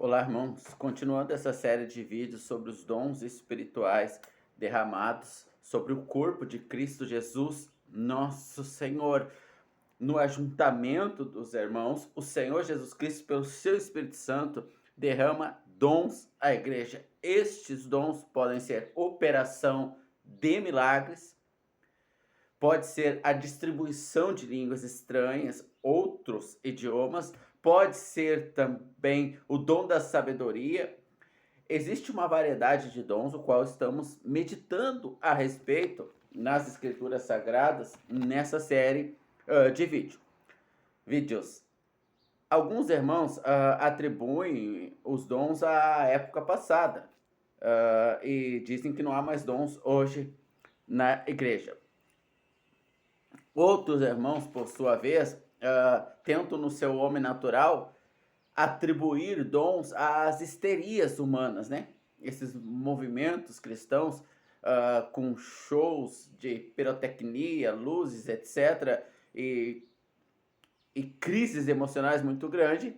Olá, irmãos. Continuando essa série de vídeos sobre os dons espirituais derramados sobre o corpo de Cristo Jesus, nosso Senhor. No ajuntamento dos irmãos, o Senhor Jesus Cristo, pelo seu Espírito Santo, derrama dons à igreja. Estes dons podem ser operação de milagres, pode ser a distribuição de línguas estranhas, outros idiomas, pode ser também o dom da sabedoria. Existe uma variedade de dons, o qual estamos meditando a respeito nas Escrituras Sagradas nessa série de vídeos. Alguns irmãos atribuem os dons à época passada e dizem que não há mais dons hoje na igreja. Outros irmãos, por sua vez, tentam no seu homem natural atribuir dons às histerias humanas, né? Esses movimentos cristãos com shows de pirotecnia, luzes, etc., e crises emocionais muito grandes,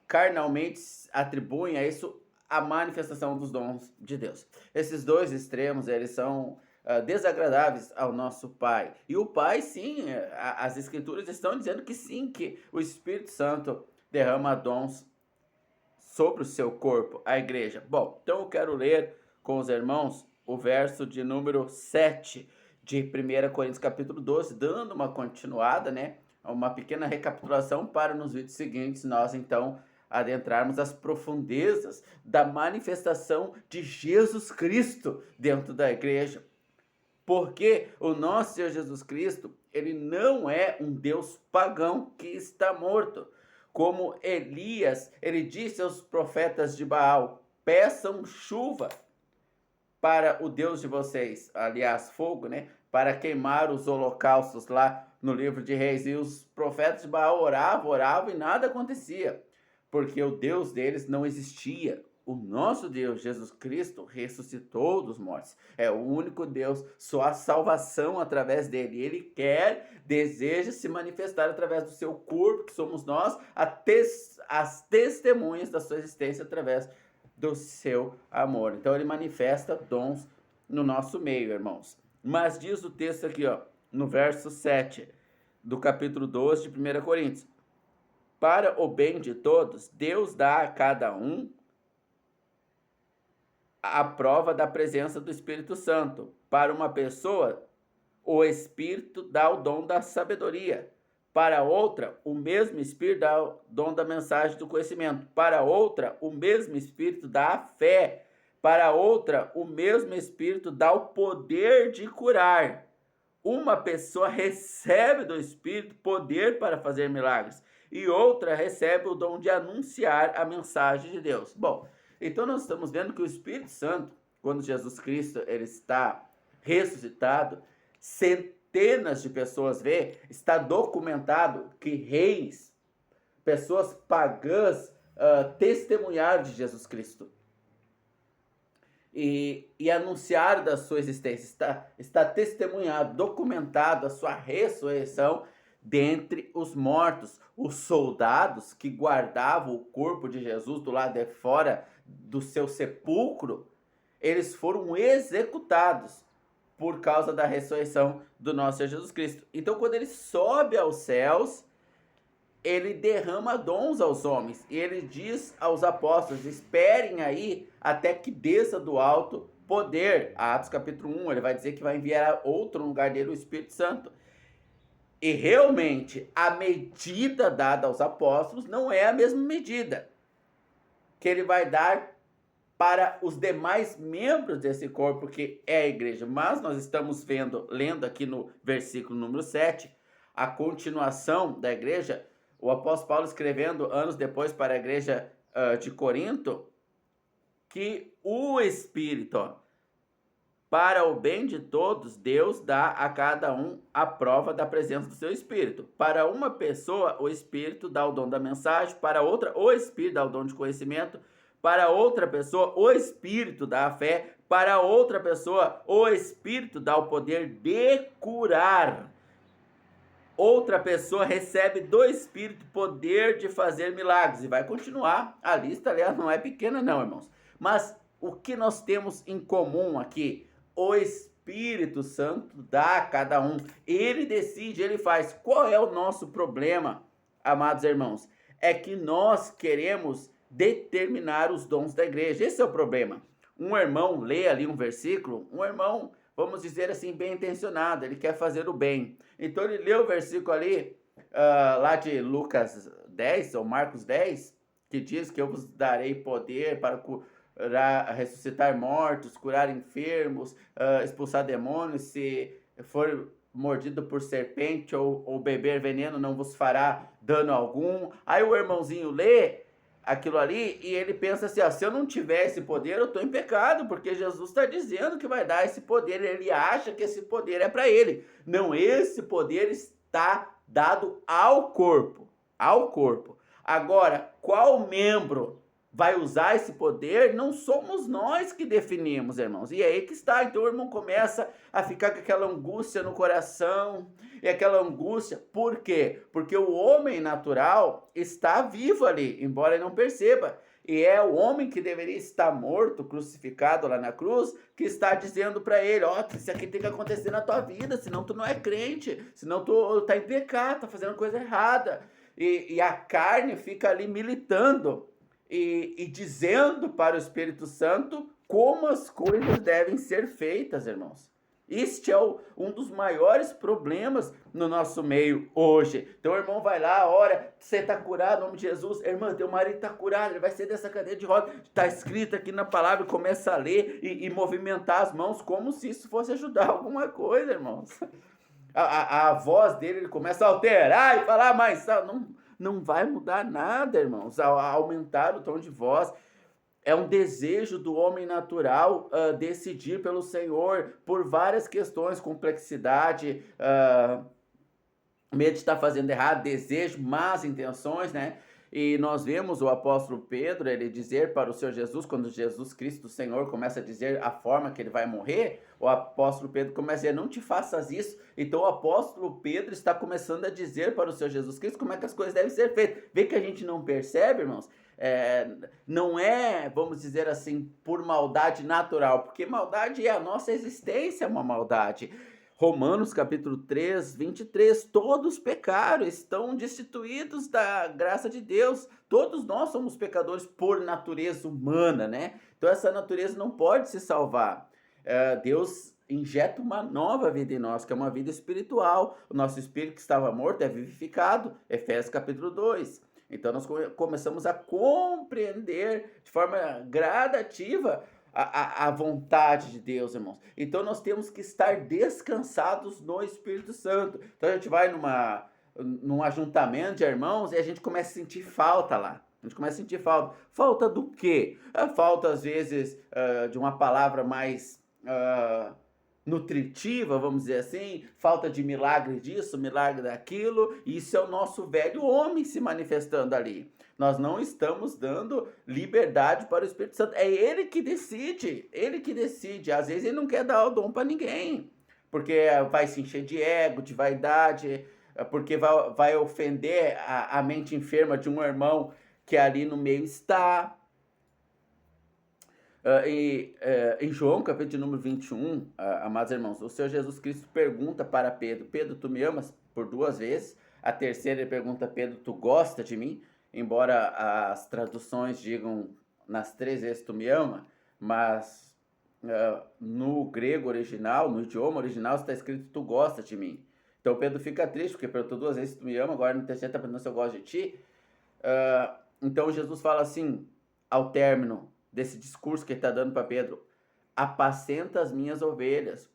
carnalmente atribuem a isso a manifestação dos dons de Deus. Esses dois extremos, eles são desagradáveis ao nosso Pai. E o Pai, sim, as Escrituras estão dizendo que sim, que o Espírito Santo derrama dons sobre o seu corpo, a igreja. Bom, então eu quero ler com os irmãos o verso de número 7 de 1 Coríntios capítulo 12, dando uma continuada, né? Uma pequena recapitulação para nos vídeos seguintes nós então adentrarmos as profundezas da manifestação de Jesus Cristo dentro da igreja. Porque o nosso Senhor Jesus Cristo, ele não é um Deus pagão que está morto. Como Elias, ele disse aos profetas de Baal: peçam chuva para o Deus de vocês, aliás, fogo, né? Para queimar os holocaustos lá no livro de Reis. E os profetas de Baal oravam e nada acontecia, porque o Deus deles não existia. O nosso Deus, Jesus Cristo, ressuscitou dos mortos. É o único Deus, só há salvação através dele. Ele deseja se manifestar através do seu corpo, que somos nós, as testemunhas da sua existência através do seu amor. Então ele manifesta dons no nosso meio, irmãos. Mas diz o texto aqui, ó, no verso 7 do capítulo 12 de 1 Coríntios: para o bem de todos, Deus dá a cada um a prova da presença do Espírito Santo. Para uma pessoa, o Espírito dá o dom da sabedoria. Para outra, o mesmo Espírito dá o dom da mensagem do conhecimento. Para outra, o mesmo Espírito dá a fé. Para outra, o mesmo Espírito dá o poder de curar. Uma pessoa recebe do Espírito poder para fazer milagres, e outra recebe o dom de anunciar a mensagem de Deus. Bom, então nós estamos vendo que o Espírito Santo, quando Jesus Cristo ele está ressuscitado, centenas de pessoas vê, está documentado que reis, pessoas pagãs, testemunharam de Jesus Cristo. E anunciaram da sua existência, está testemunhado, documentado a sua ressurreição dentre os mortos. Os soldados que guardavam o corpo de Jesus do lado de fora do seu sepulcro, eles foram executados por causa da ressurreição do nosso Senhor Jesus Cristo. Então, quando ele sobe aos céus, ele derrama dons aos homens, e ele diz aos apóstolos: esperem aí até que desça do alto poder. Atos capítulo 1, ele vai dizer que vai enviar outro no lugar dele, o Espírito Santo. E realmente, a medida dada aos apóstolos não é a mesma medida que ele vai dar para os demais membros desse corpo, que é a igreja. Mas nós estamos lendo aqui no versículo número 7, a continuação da igreja, o apóstolo Paulo escrevendo anos depois para a igreja de Corinto, que o Espírito, para o bem de todos, Deus dá a cada um a prova da presença do seu Espírito. Para uma pessoa, o Espírito dá o dom da mensagem. Para outra, o Espírito dá o dom de conhecimento. Para outra pessoa, o Espírito dá a fé. Para outra pessoa, o Espírito dá o poder de curar. Outra pessoa recebe do Espírito poder de fazer milagres. E vai continuar. A lista, aliás, não é pequena, não, irmãos. Mas o que nós temos em comum aqui? O Espírito Santo dá a cada um. Ele decide, ele faz. Qual é o nosso problema, amados irmãos? É que nós queremos determinar os dons da igreja. Esse é o problema. Um irmão lê ali um versículo, um irmão, vamos dizer assim, bem intencionado, ele quer fazer o bem. Então ele lê o versículo ali, lá de Lucas 10, ou Marcos 10, que diz que eu vos darei poder para curar, ressuscitar mortos, curar enfermos, expulsar demônios, se for mordido por serpente ou beber veneno não vos fará dano algum. Aí o irmãozinho lê aquilo ali e ele pensa assim, ó, se eu não tiver esse poder, eu estou em pecado, porque Jesus está dizendo que vai dar esse poder, ele acha que esse poder é para ele. Não, esse poder está dado ao corpo, ao corpo. Agora, qual membro vai usar esse poder? Não somos nós que definimos, irmãos. E é aí que está. Então o irmão começa a ficar com aquela angústia no coração, e aquela angústia, por quê? Porque o homem natural está vivo ali, embora ele não perceba. E é o homem que deveria estar morto, crucificado lá na cruz, que está dizendo para ele, ó, isso aqui tem que acontecer na tua vida, senão tu não é crente, senão tu tá em pecado, tá fazendo coisa errada. E a carne fica ali militando e dizendo para o Espírito Santo como as coisas devem ser feitas, irmãos. Este é um dos maiores problemas no nosso meio hoje. Então o irmão vai lá, ora, você está curado, em nome de Jesus. Irmã, teu marido está curado, ele vai ser dessa cadeira de rodas. Está escrito aqui na palavra, começa a ler e movimentar as mãos como se isso fosse ajudar alguma coisa, irmãos. A voz dele, ele começa a alterar e falar mais. Não vai mudar nada, irmãos, a aumentar o tom de voz. É um desejo do homem natural decidir pelo Senhor por várias questões, complexidade, medo de estar fazendo errado, desejo, más intenções, né? E nós vemos o apóstolo Pedro, ele dizer para o Senhor Jesus, quando Jesus Cristo, o Senhor, começa a dizer a forma que ele vai morrer, o apóstolo Pedro começa a dizer, não te faças isso. Então o apóstolo Pedro está começando a dizer para o Senhor Jesus Cristo como é que as coisas devem ser feitas. Vê que a gente não percebe, irmãos? Não é, vamos dizer assim, por maldade natural, porque maldade é a nossa existência, uma maldade. Romanos capítulo 3, 23, todos pecaram, estão destituídos da graça de Deus. Todos nós somos pecadores por natureza humana, né? Então essa natureza não pode se salvar. Deus injeta uma nova vida em nós, que é uma vida espiritual. O nosso espírito que estava morto é vivificado. Efésios capítulo 2. Então nós começamos a compreender de forma gradativa a vontade de Deus, irmãos. Então nós temos que estar descansados no Espírito Santo. Então a gente vai num ajuntamento de irmãos e a gente começa a sentir falta lá. A gente começa a sentir falta. Falta do quê? Falta, às vezes, de uma palavra mais nutritiva, vamos dizer assim, falta de milagre disso, milagre daquilo. Isso é o nosso velho homem se manifestando ali. Nós não estamos dando liberdade para o Espírito Santo. É ele que decide, ele que decide. Às vezes ele não quer dar o dom para ninguém, porque vai se encher de ego, de vaidade, porque vai ofender a mente enferma de um irmão que ali no meio está. Em João, capítulo número 21, amados irmãos, o Senhor Jesus Cristo pergunta para Pedro, Pedro, tu me amas? Por 2 vezes. A terceira ele pergunta, Pedro, tu gosta de mim? Embora as traduções digam nas 3 vezes tu me ama, mas no grego original, no idioma original, está escrito tu gosta de mim. Então Pedro fica triste, porque perguntou 2 vezes tu me ama, agora no terceiro está perguntando se eu gosto de ti. Então Jesus fala assim, ao término desse discurso que ele está dando para Pedro, apacenta as minhas ovelhas.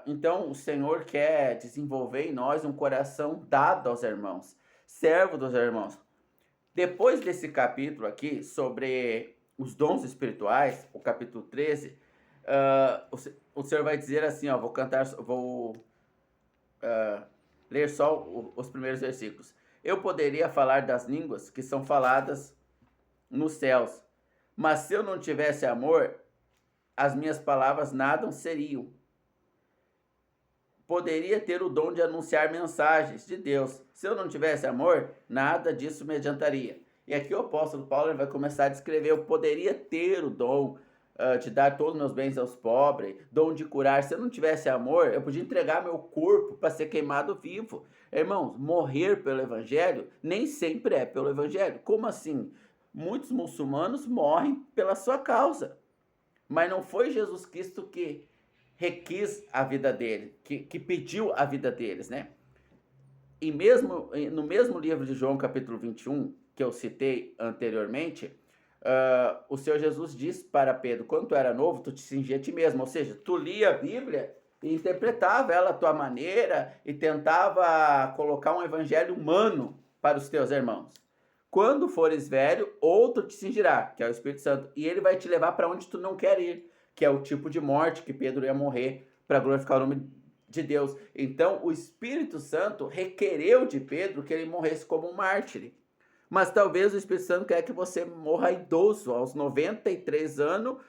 Então o Senhor quer desenvolver em nós um coração dado aos irmãos, servo dos irmãos. Depois desse capítulo aqui sobre os dons espirituais, o capítulo 13, o Senhor vai dizer assim, ó, vou ler só os primeiros versículos. Eu poderia falar das línguas que são faladas nos céus, mas se eu não tivesse amor, as minhas palavras nada seriam. poderia ter o dom de anunciar mensagens de Deus. Se eu não tivesse amor, nada disso me adiantaria. E aqui o apóstolo Paulo ele vai começar a descrever: eu poderia ter o dom de dar todos os meus bens aos pobres, dom de curar. Se eu não tivesse amor, eu podia entregar meu corpo para ser queimado vivo. Irmãos, morrer pelo evangelho nem sempre é pelo evangelho. Como assim? Muitos muçulmanos morrem pela sua causa, mas não foi Jesus Cristo que requis a vida dele, que pediu a vida deles, né? E mesmo no mesmo livro de João, capítulo 21, que eu citei anteriormente, o Senhor Jesus diz para Pedro: quando tu era novo, tu te cingia a ti mesmo. Ou seja, tu lia a Bíblia e interpretava ela à tua maneira e tentava colocar um evangelho humano para os teus irmãos. Quando fores velho, outro te cingirá, que é o Espírito Santo, e ele vai te levar para onde tu não quer ir, que é o tipo de morte que Pedro ia morrer para glorificar o nome de Deus. Então, o Espírito Santo requereu de Pedro que ele morresse como um mártir. Mas talvez o Espírito Santo quer que você morra idoso, aos 93 anos,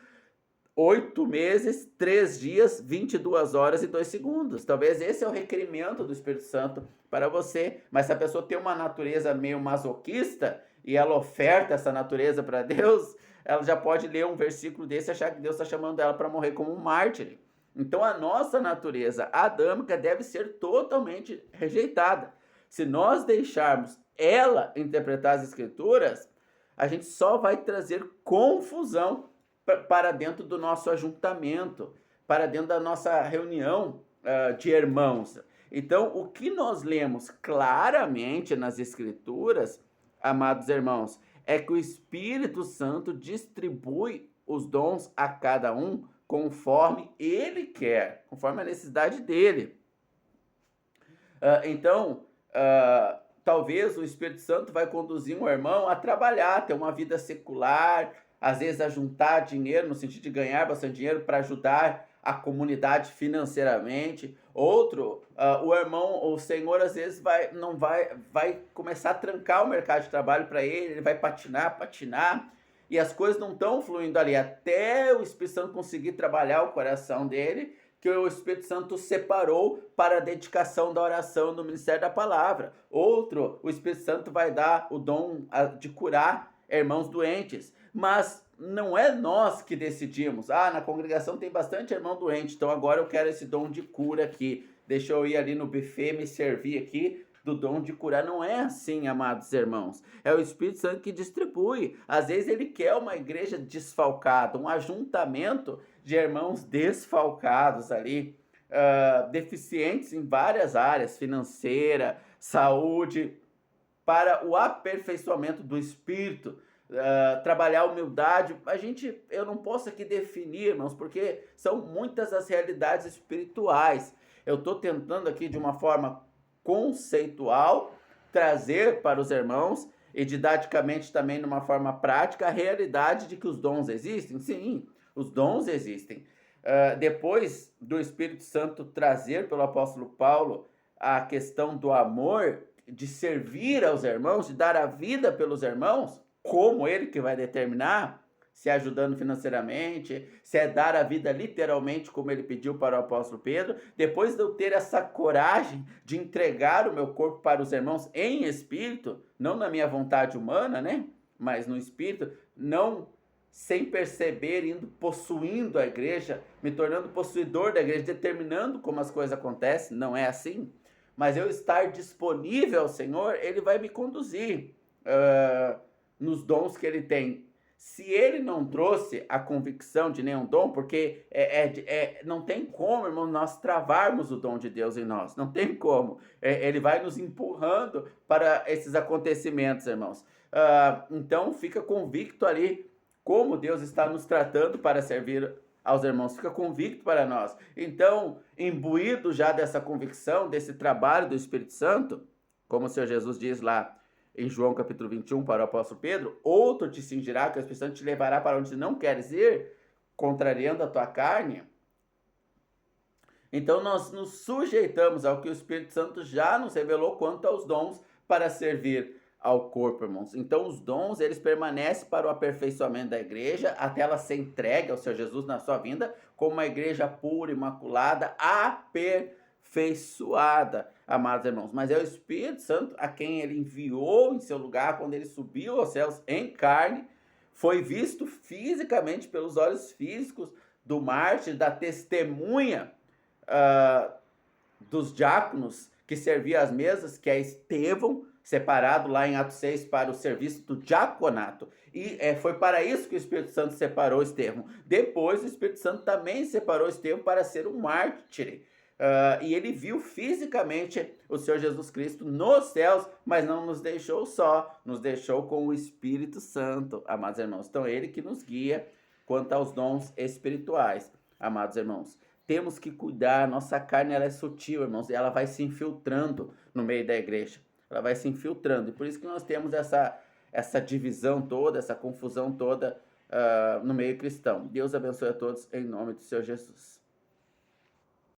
8 meses, 3 dias, 22 horas e 2 segundos. Talvez esse é o requerimento do Espírito Santo para você. Mas se a pessoa tem uma natureza meio masoquista e ela oferta essa natureza para Deus, ela já pode ler um versículo desse e achar que Deus está chamando ela para morrer como um mártir. Então a nossa natureza adâmica deve ser totalmente rejeitada. Se nós deixarmos ela interpretar as escrituras, a gente só vai trazer confusão para dentro do nosso ajuntamento, para dentro da nossa reunião de irmãos. Então, o que nós lemos claramente nas escrituras, amados irmãos, é que o Espírito Santo distribui os dons a cada um conforme ele quer, conforme a necessidade dele. Então, talvez o Espírito Santo vai conduzir um irmão a trabalhar, ter uma vida secular, às vezes a juntar dinheiro, no sentido de ganhar bastante dinheiro para ajudar a comunidade financeiramente. Outro, o irmão, o Senhor às vezes vai começar a trancar o mercado de trabalho para ele vai patinar, e as coisas não estão fluindo ali, até o Espírito Santo conseguir trabalhar o coração dele, que o Espírito Santo separou para a dedicação da oração no ministério da palavra. Outro, o Espírito Santo vai dar o dom de curar irmãos doentes. Mas não é nós que decidimos. Na congregação tem bastante irmão doente, então agora eu quero esse dom de cura aqui. Deixa eu ir ali no buffet me servir aqui do dom de curar. Não é assim, amados irmãos. É o Espírito Santo que distribui. Às vezes ele quer uma igreja desfalcada, um ajuntamento de irmãos desfalcados ali, deficientes em várias áreas, financeira, saúde, para o aperfeiçoamento do Espírito. Trabalhar a humildade. Eu não posso aqui definir, irmãos, porque são muitas as realidades espirituais. Eu estou tentando aqui de uma forma conceitual trazer para os irmãos e didaticamente também de uma forma prática a realidade de que os dons existem. Sim, os dons existem. Depois do Espírito Santo trazer pelo apóstolo Paulo a questão do amor, de servir aos irmãos, de dar a vida pelos irmãos, como ele que vai determinar, se é ajudando financeiramente, se é dar a vida literalmente, como ele pediu para o apóstolo Pedro. Depois de eu ter essa coragem de entregar o meu corpo para os irmãos em espírito, não na minha vontade humana, né? Mas no espírito, não sem perceber, indo possuindo a igreja, me tornando possuidor da igreja, determinando como as coisas acontecem, não é assim? Mas eu estar disponível ao Senhor, ele vai me conduzir nos dons que ele tem. Se ele não trouxe a convicção de nenhum dom, porque não tem como, irmão, nós travarmos o dom de Deus em nós. Não tem como. Ele vai nos empurrando para esses acontecimentos, irmãos. Então, fica convicto ali como Deus está nos tratando para servir aos irmãos. Fica convicto para nós. Então, imbuído já dessa convicção, desse trabalho do Espírito Santo, como o Senhor Jesus diz lá em João capítulo 21 para o apóstolo Pedro, outro te cingirá, que o Espírito Santo te levará para onde não queres ir, contrariando a tua carne. Então nós nos sujeitamos ao que o Espírito Santo já nos revelou quanto aos dons para servir ao corpo, irmãos. Então os dons, eles permanecem para o aperfeiçoamento da igreja, até ela ser entregue ao Senhor Jesus na sua vinda, como uma igreja pura, imaculada, aperfeiçoada afeiçoada, amados irmãos. Mas é o Espírito Santo a quem ele enviou em seu lugar quando ele subiu aos céus em carne, foi visto fisicamente pelos olhos físicos do mártir, da testemunha, ah, dos diáconos que servia às mesas, que é Estevão, separado lá em Atos 6 para o serviço do diaconato. E foi para isso que o Espírito Santo separou Estevão. Depois o Espírito Santo também separou Estevão para ser um mártir. E ele viu fisicamente o Senhor Jesus Cristo nos céus, mas não nos deixou só, nos deixou com o Espírito Santo, amados irmãos. Então ele que nos guia quanto aos dons espirituais, amados irmãos. Temos que cuidar, nossa carne ela é sutil, irmãos, e ela vai se infiltrando no meio da igreja. Ela vai se infiltrando, e por isso que nós temos essa divisão toda, essa confusão toda no meio cristão. Deus abençoe a todos, em nome do Senhor Jesus.